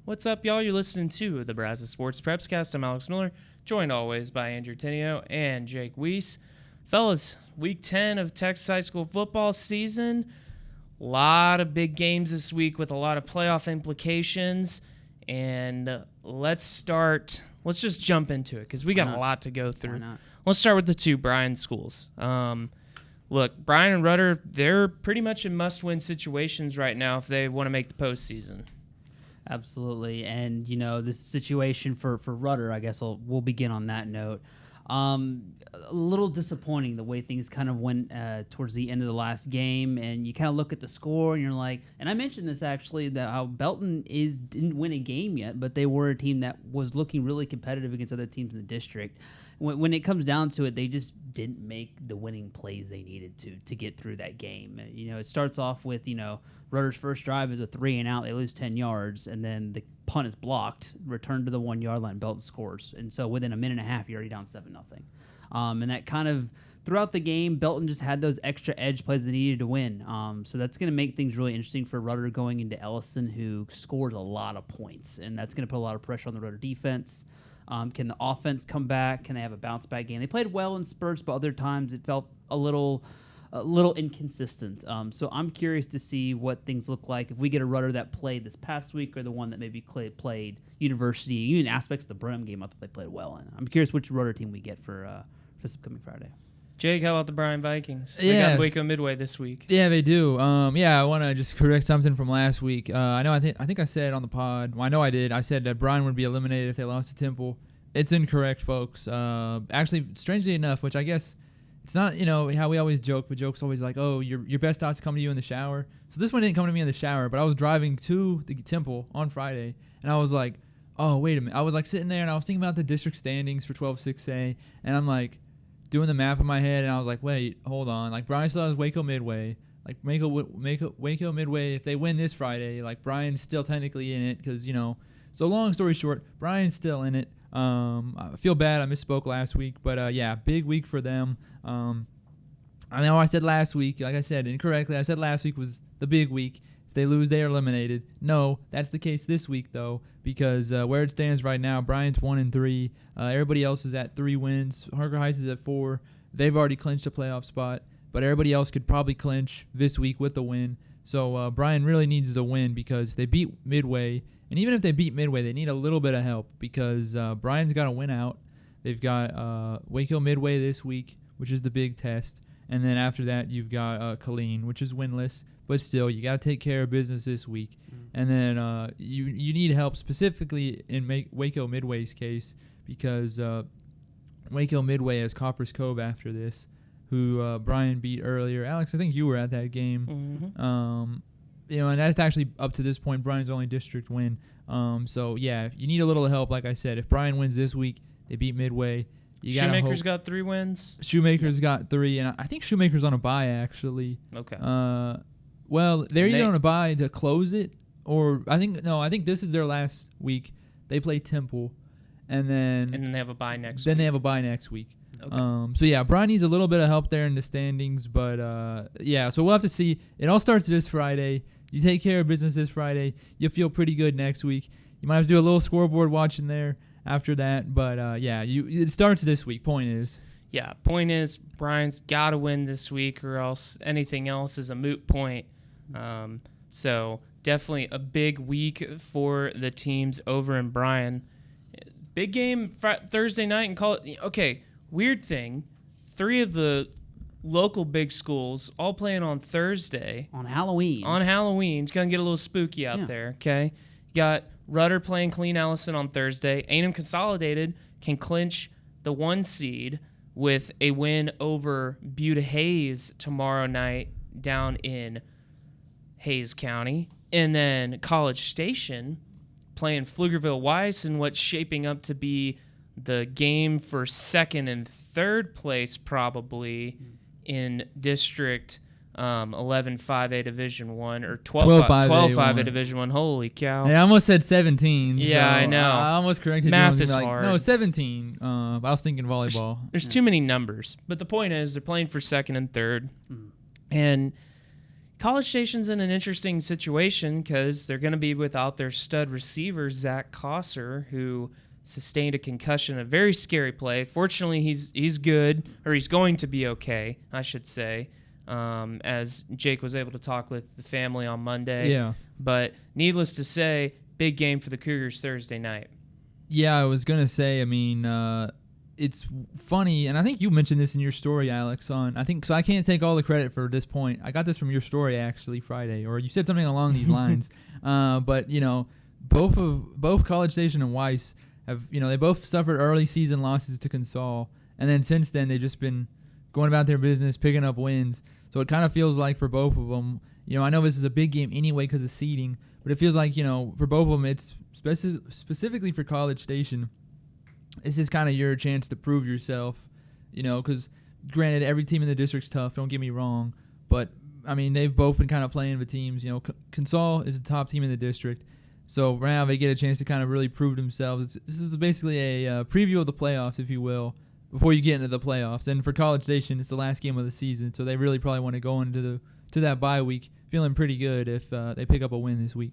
What's up, y'all? You're listening to the Brazos Sports Prepscast. I'm Alex Miller, joined always by Andrew Tenio and Jake Weiss. Fellas, Week 10 of Texas high school football season. A lot of big games this week with a lot of playoff implications. And let's just jump into it because we got a lot to go through. Let's start with the two Bryan schools. Look, Bryan and Rudder, they're pretty much in must-win situations right now if they want to make the postseason. Absolutely. And, this situation for Rudder, I guess we'll begin on that note. A little disappointing the way things kind of went towards the end of the last game. And you kind of look at the score and you're like, and I mentioned this actually, that how Belton didn't win a game yet, but they were a team that was looking really competitive against other teams in the district. When it comes down to it, they just didn't make the winning plays they needed to get through that game. It starts off with, Rudder's first drive is a 3-and-out. They lose 10 yards, and then the punt is blocked, returned to the 1-yard line, Belton scores. And so within a minute and a half, you're already down 7-0. And that kind of, throughout the game, Belton just had those extra edge plays they needed to win. So that's going to make things really interesting for Rudder going into Ellison, who scores a lot of points. And that's going to put a lot of pressure on the Rudder defense. Can the offense come back? Can they have a bounce-back game? They played well in spurts, but other times it felt a little inconsistent. So I'm curious to see what things look like if we get a Rudder that played this past week or the one that maybe played University, even aspects of the Brenham game I thought they played well in. I'm curious which Rudder team we get for this upcoming Friday. Jake, how about the Bryan Vikings? They got Waco Midway this week. Yeah, they do. I want to just correct something from last week. I think I said on the pod. Well, I know I did. I said that Bryan would be eliminated if they lost to Temple. It's incorrect, folks. Actually, strangely enough, which I guess it's not, how we always joke, but joke's always like, oh, your best thoughts come to you in the shower. So this one didn't come to me in the shower, but I was driving to the Temple on Friday, and I was like, oh, wait a minute. I was like sitting there, and I was thinking about the district standings for 12-6A, and I'm like, doing the map in my head, and I was like, wait, hold on. Like, Bryan still has Waco Midway. Like, Waco Midway, if they win this Friday, like, Bryan's still technically in it because, So long story short, Bryan's still in it. I feel bad. I misspoke last week. But, big week for them. I know I said last week, like I said incorrectly, I said last week was the big week. If they lose, they are eliminated. No, that's the case this week, though, because where it stands right now, Bryan's 1-3. Everybody else is at 3 wins. Harker Heights is at 4. They've already clinched a playoff spot, but everybody else could probably clinch this week with the win. So Bryan really needs the win because they beat Midway, and even if they beat Midway, they need a little bit of help because Bryan's got to win out. They've got Waco Midway this week, which is the big test, and then after that you've got Killeen, which is winless. But still, you got to take care of business this week. And then you need help specifically in Waco Midway's case because Waco Midway has Coppers Cove after this, who Bryan beat earlier. Alex, I think you were at that game. Mm-hmm. And that's actually, up to this point, Bryan's only district win. So, you need a little help, like I said. If Bryan wins this week, they beat Midway. Shoemaker's got 3 wins? Shoemaker's got 3, and I think Shoemaker's on a bye, actually. Okay. Well, they're either on a bye to close it, or I think this is their last week. They play Temple, and then they have a bye next week. Then they have a bye next week. Okay. Bryan needs a little bit of help there in the standings, but so we'll have to see. It all starts this Friday. You take care of business this Friday, you'll feel pretty good next week. You might have to do a little scoreboard watching there after that, but it starts this week. Point is, Bryan's got to win this week, or else anything else is a moot point. So definitely a big week for the teams over in Bryan. Big game Thursday night in college. Okay, weird thing. 3 of the local big schools all playing on Thursday. On Halloween. It's going to get a little spooky out there, okay? You got Rudder playing Killeen Allison on Thursday. A&M Consolidated can clinch the 1 seed with a win over Butte Hayes tomorrow night down in Hayes County. And then College Station playing Pflugerville Weiss in what's shaping up to be the game for 2nd and 3rd place probably in District 11-5A Division 1 or 12-5A Division 1. Holy cow. I almost said 17. Yeah, so I know. I almost corrected you. Math is hard. No, 17. I was thinking volleyball. There's too many numbers. But the point is they're playing for 2nd and 3rd. And College Station's in an interesting situation because they're going to be without their stud receiver, Zach Kosser, who sustained a concussion, a very scary play. Fortunately, he's good, or he's going to be okay, I should say, as Jake was able to talk with the family on Monday. Yeah. But needless to say, big game for the Cougars Thursday night. Yeah, I was going to say, I mean, it's funny, and I think you mentioned this in your story, Alex, I can't take all the credit for this point. I got this from your story, actually, Friday, or you said something along these lines. But, both College Station and Weiss have, they both suffered early season losses to Consol, and then since then they've just been going about their business, picking up wins. So it kind of feels like for both of them, I know this is a big game anyway because of seeding, but it feels like, for both of them, it's specifically for College Station, this is kind of your chance to prove yourself, because granted, every team in the district's tough, don't get me wrong, but, I mean, they've both been kind of playing with teams. Consol is the top team in the district, so right now they get a chance to kind of really prove themselves. This is basically a preview of the playoffs, if you will, before you get into the playoffs. And for College Station, it's the last game of the season, so they really probably want to go into that bye week feeling pretty good if they pick up a win this week.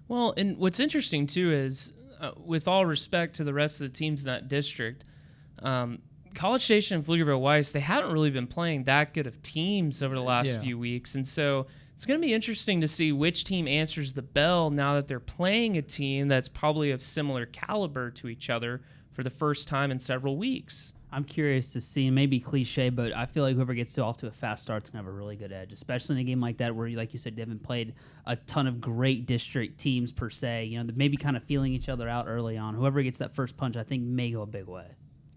Well, and what's interesting, too, is with all respect to the rest of the teams in that district, College Station and Pflugerville Weiss, they haven't really been playing that good of teams over the last few weeks. And so it's going to be interesting to see which team answers the bell now that they're playing a team that's probably of similar caliber to each other for the first time in several weeks. I'm curious to see, maybe cliche, but I feel like whoever gets off to a fast start is going to have a really good edge, especially in a game like that where, like you said, they haven't played a ton of great district teams per se. They're maybe kind of feeling each other out early on. Whoever gets that first punch, I think, may go a big way.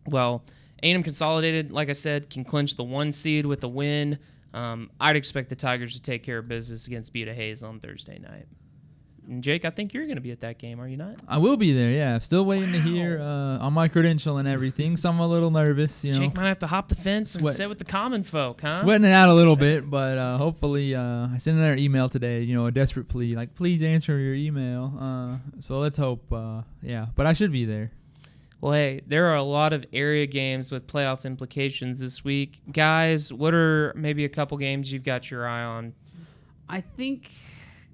Well, A&M Consolidated, like I said, can clinch the 1 seed with a win. I'd expect the Tigers to take care of business against Beta Hayes on Thursday night. And Jake, I think you're going to be at that game, are you not? I will be there, yeah. Still waiting to hear on my credential and everything, so I'm a little nervous. Jake might have to hop the fence and sit with the common folk, huh? Sweating it out a little bit, but hopefully I sent another email today, a desperate plea, like, please answer your email. So let's hope, but I should be there. Well, hey, there are a lot of area games with playoff implications this week. Guys, what are maybe a couple games you've got your eye on? I think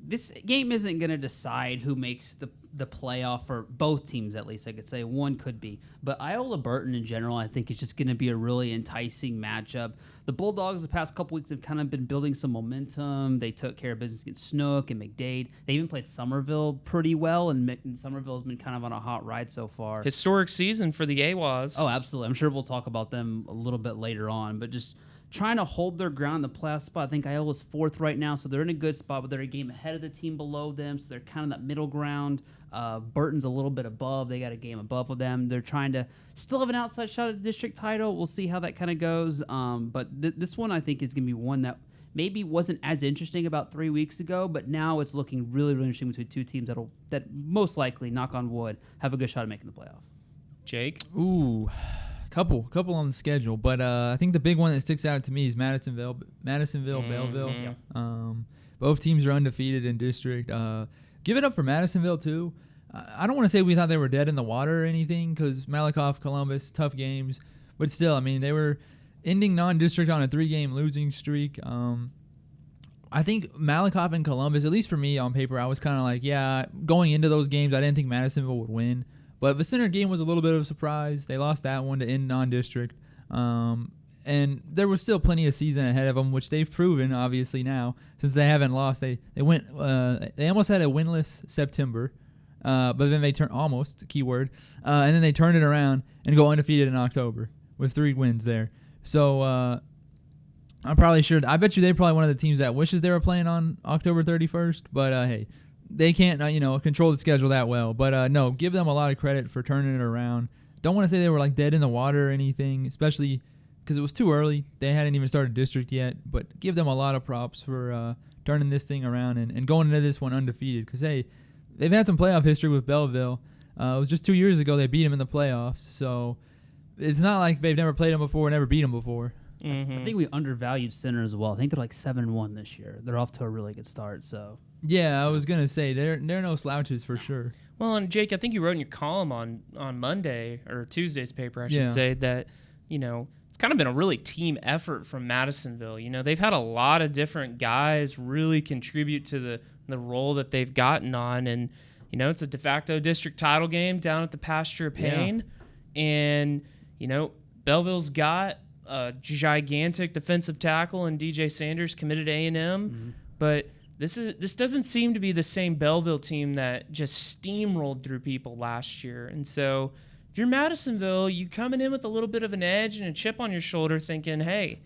this game isn't going to decide who makes the playoff for both teams, at least I could say. One could be. But Iola-Burton in general, I think, is just going to be a really enticing matchup. The Bulldogs the past couple weeks have kind of been building some momentum. They took care of business against Snook and McDade. They even played Somerville pretty well, and Somerville has been kind of on a hot ride so far. Historic season for the AWAS. Oh, absolutely. I'm sure we'll talk about them a little bit later on, but just trying to hold their ground in the playoff spot. I think Iola's 4th right now, so they're in a good spot, but they're a game ahead of the team below them, so they're kind of that middle ground. Burton's a little bit above. They got a game above of them. They're trying to still have an outside shot at the district title. We'll see how that kind of goes. But this one, I think, is going to be one that maybe wasn't as interesting about 3 weeks ago, but now it's looking really, really interesting between two teams that most likely, knock on wood, have a good shot at making the playoff. Jake? Ooh. Couple on the schedule, but I think the big one that sticks out to me is Madisonville, Belleville. Yeah. Both teams are undefeated in district. Give it up for Madisonville too. I don't want to say we thought they were dead in the water or anything, because Malakoff, Columbus, tough games, but still, I mean, they were ending non-district on a 3-game losing streak. I think Malakoff and Columbus, at least for me on paper, I was kind of like, yeah, going into those games, I didn't think Madisonville would win. But the center game was a little bit of a surprise. They lost that one to end non-district. And there was still plenty of season ahead of them, which they've proven, obviously, now. Since they haven't lost, they went. They almost had a winless September, but then they turned almost, keyword, and then they turned it around and go undefeated in October with 3 wins there. So I'm probably sure. I bet you they're probably one of the teams that wishes they were playing on October 31st. But hey, they can't control the schedule that well. But no, give them a lot of credit for turning it around. Don't want to say they were like dead in the water or anything, especially because it was too early. They hadn't even started district yet. But give them a lot of props for turning this thing around and going into this one undefeated. Because, hey, they've had some playoff history with Belleville. It was just 2 years ago they beat them in the playoffs. So it's not like they've never played them before, never beat them before. Mm-hmm. I think we undervalued Center as well. I think they're like 7-1 this year. They're off to a really good start. So yeah, I was gonna say they're no slouches for sure. Well, and Jake, I think you wrote in your column on Monday or Tuesday's paper, I should say, that it's kind of been a really team effort from Madisonville. You know, they've had a lot of different guys really contribute to the role that they've gotten on. And, you know, it's a de facto district title game down at the Pasture of Pain. Yeah. And, you know, Belleville's got a gigantic defensive tackle and DJ Sanders committed to A&M. Mm-hmm. But this doesn't seem to be the same Belleville team that just steamrolled through people last year. And so if you're Madisonville, you coming in with a little bit of an edge and a chip on your shoulder thinking, hey,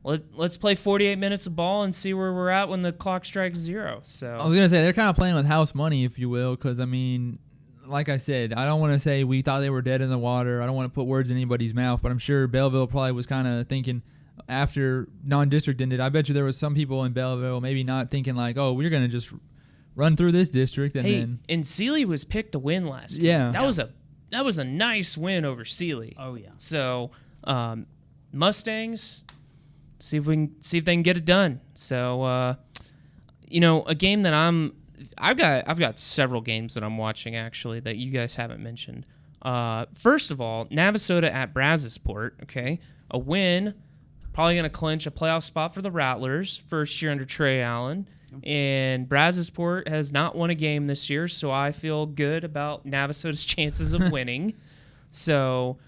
let's play 48 minutes of ball and see where we're at when the clock strikes 0. So I was going to say, they're kind of playing with house money, if you will, because, I mean, like I said, I don't want to say we thought they were dead in the water. I don't want to put words in anybody's mouth, but I'm sure Belleville probably was kind of thinking after non-district ended, I bet you there was some people in Belleville maybe not thinking like, oh, we're going to just run through this district. And Sealy was picked to win last week. Yeah. That was a nice win over Sealy. Oh, yeah. So Mustangs, see if they can get it done. So, you know, a game that I've got several games that I'm watching actually that you guys haven't mentioned. First of all, Navasota at Brazosport. Okay, a win, probably going to clinch a playoff spot for the Rattlers first year under Trey Allen. And Brazosport has not won a game this year, so I feel good about Navasota's chances of winning. So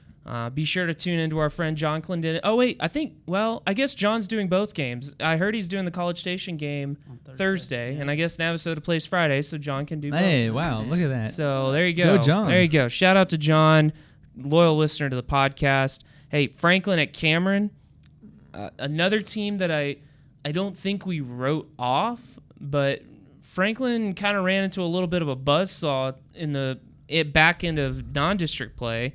be sure to tune into our friend John Clendon. Oh, wait, I guess John's doing both games. I heard he's doing the College Station game on Thursday, yeah. And I guess Navasota plays Friday, so John can do both. Hey, wow, look at that. So there you go. Go, John. There you go. Shout out to John, loyal listener to the podcast. Hey, Franklin at Cameron, another team that I don't think we wrote off, but Franklin kind of ran into a little bit of a buzzsaw in the back end of non-district play.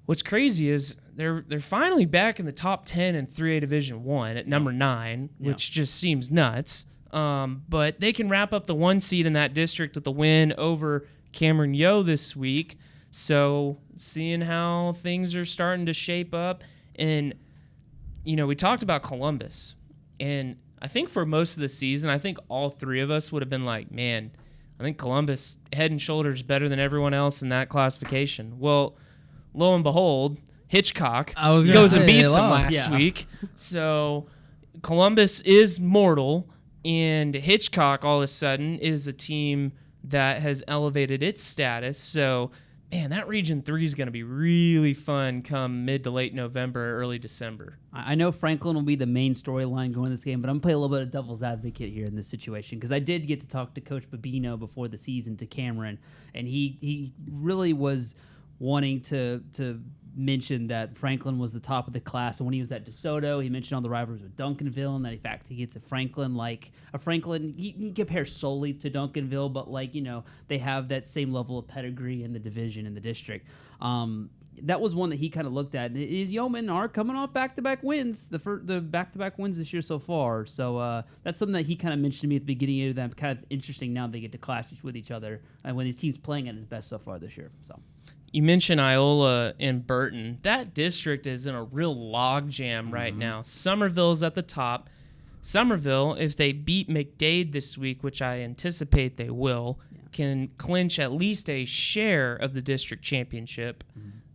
What's crazy is they're finally back in the top 10 in 3A Division 1 at number 9, which just seems nuts. But they can wrap up the 1 seed in that district with the win over Cameron Yo this week. So seeing how things are starting to shape up. And, you know, we talked about Columbus. And I think for most of the season, I think all 3 of us would have been like, man, I think Columbus head and shoulders better than everyone else in that classification. Well, lo and behold, Hitchcock goes and beats them last week. So Columbus is mortal, and Hitchcock all of a sudden is a team that has elevated its status. So, man, that Region 3 is going to be really fun come mid to late November, early December. I know Franklin will be the main storyline going this game, but I'm going to play a little bit of devil's advocate here in this situation because I did get to talk to Coach Babino before the season to Cameron, and he really was wanting to mention that Franklin was the top of the class. And when he was at DeSoto, he mentioned all the rivalries with Duncanville, and that in fact he gets a Franklin you can compare solely to Duncanville, but they have that same level of pedigree in the division in the district. That was one that he kind of looked at. And his Yeomen are coming off back-to-back wins, the back-to-back wins this year so far. So that's something that he kind of mentioned to me at the beginning of that. Kind of interesting now they get to clash with each other and when these teams playing at his best so far this year. So. You mentioned Iola and Burton. That district is in a real logjam right now. Somerville's at the top. Somerville, if they beat McDade this week, which I anticipate they will, can clinch at least a share of the district championship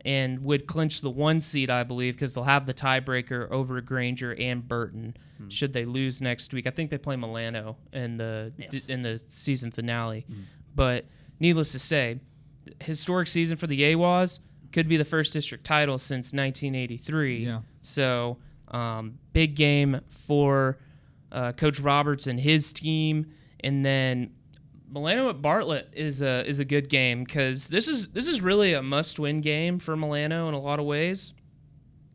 and would clinch the 1 seed, I believe, because they'll have the tiebreaker over Granger and Burton should they lose next week. I think they play Milano in the season finale. But needless to say, historic season for the AWAS, could be the first district title since 1983. Yeah. So big game for Coach Roberts and his team. And then Milano at Bartlett is a good game because this is really a must-win game for Milano in a lot of ways.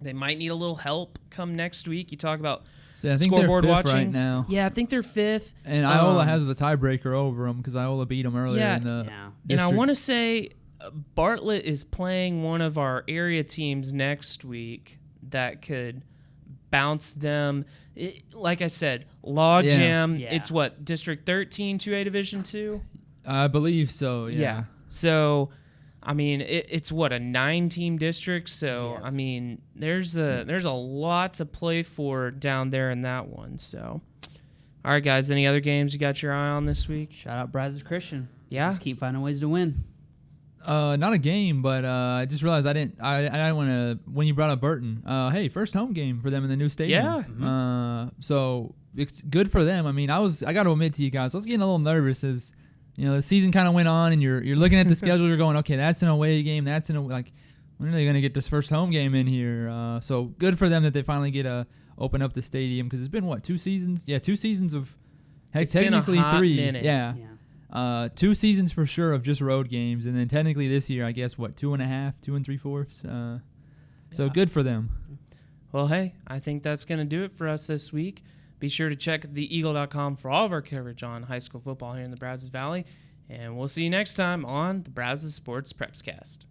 They might need a little help come next week. You talk about I think scoreboard they're 5th watching right now. Yeah, I think they're 5th. And Iola has the tiebreaker over them because Iola beat them earlier in the district. And I want to say Bartlett is playing one of our area teams next week that could bounce them. Like I said, logjam. Yeah. It's what, District 13, 2A Division 2? I believe so, yeah. So, I mean, it's what, a 9-team district? So, yes. I mean, there's a lot to play for down there in that one. So, all right, guys, any other games you got your eye on this week? Shout out Brazos Christian. Yeah? Just keep finding ways to win. Not a game, but I just realized I didn't want to. When you brought up Burton, hey, first home game for them in the new stadium. Yeah. So it's good for them. I mean, I got to admit to you guys, I was getting a little nervous as the season kind of went on, and you're looking at the schedule. You're going, okay, that's an away game. That's when are they going to get this first home game in here? So good for them that they finally get to open up the stadium, because it's been 2 seasons? Yeah, 2 seasons of. Heck, technically been a hot 3. minute. Yeah. 2 seasons for sure of just road games, and then technically this year, I guess 2.5, 2 3/4. So good for them. Well, hey, I think that's going to do it for us this week. Be sure to check theeagle.com for all of our coverage on high school football here in the Brazos Valley, and we'll see you next time on the Brazos Sports Prepscast.